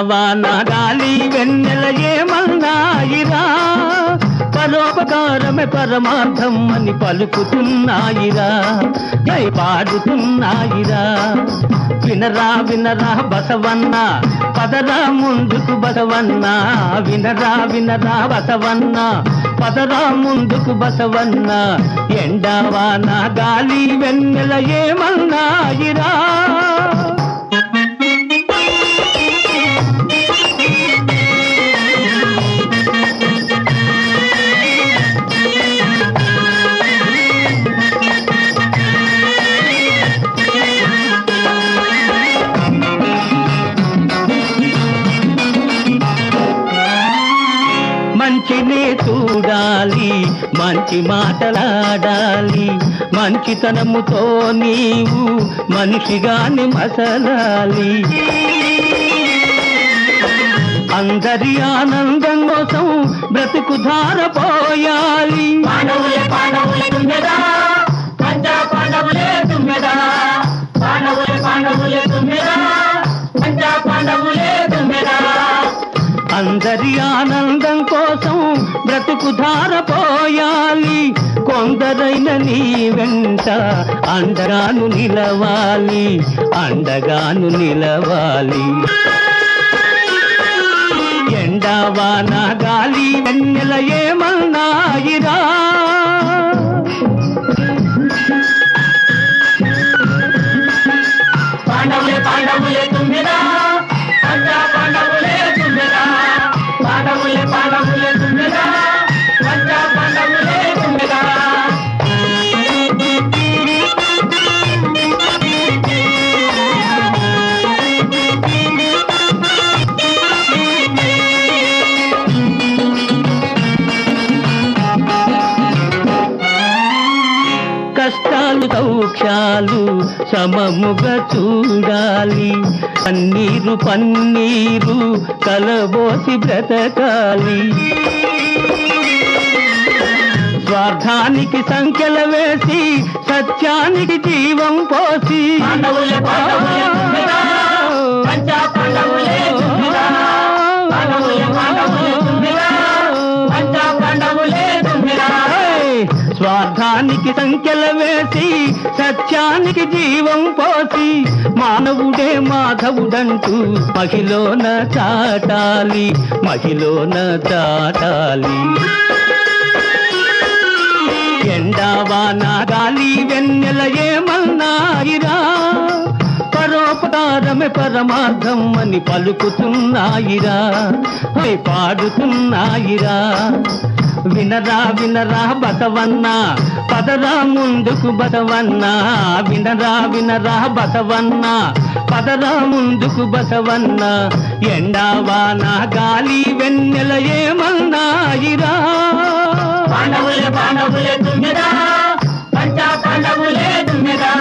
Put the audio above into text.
ఎండావాన గాలి వెన్నెల ఏమన్నాయిరా, పరోపకారమే పరమార్థం అని పలుకుతున్నాయిరా, జై పాడుతున్నాయిరా. వినరా వినరా బసవన్న, పదరా ముందుకు బసవన్న, వినరా వినరా బసవన్న, పదరా ముందుకు బసవన్న. ఎండావాన గాలి వెన్నెల ఏమన్నాయిరా. మంచినే చూడాలి, మంచి మాటలాడాలి, మంచితనముతో నీవు మనిషిగాని మసలాలి. అందరి ఆనందం కోసం బ్రతుకు ధారపోయాలి. అందరి ఆనందం కోసం బ్రతుకు ధారపోయాలి. కొందరైన నీ వెంట అండగాను నిలవాలి, అండగాను నిలవాలి. ఎండావాన గాలి వెన్నెల ఏమన్నాయిరా. పాండవులే పాండవులే తుమ్మెదా, పంచా పాండవులే తుమ్మెదా, పాండవులే పాండవులే తుమ్మెదా, పంచా పాండవులే తుమ్మెదా. కష్టాలు సౌఖ్యాలు సమముగా చూడాలి, పన్నీరు పన్నీరు కలబోసి బ్రతకాలి. స్వార్థానికి సంఖ్యల వేసి సత్యానికి జీవం పోసి, స్వార్థానికి సంఖ్యల వేసి సత్యానికి జీవం పోసి, మానవుడే మాధవుడంటూ మహిళన చాటాలి, మహిళన చాటాలి. ఎండావాన గాలి వెన్నెల ఏమన్నాయిరా, పరోపకారమే పరమార్థం అని పలుకుతున్నాయిరా, పాడుతున్నాయిరా. వినరా వినరా బసవన్న, పదరా ముందుకు బసవన్న, వినరా వినరా బసవన్న, పదరా ముందుకు బసవన్న. ఎండావాన గాలి వెన్నెల ఏమన్నాయిరా. పాండవులే పాండవులే తుమ్మెదా, పంచా పాండవులే తుమ్మెదా.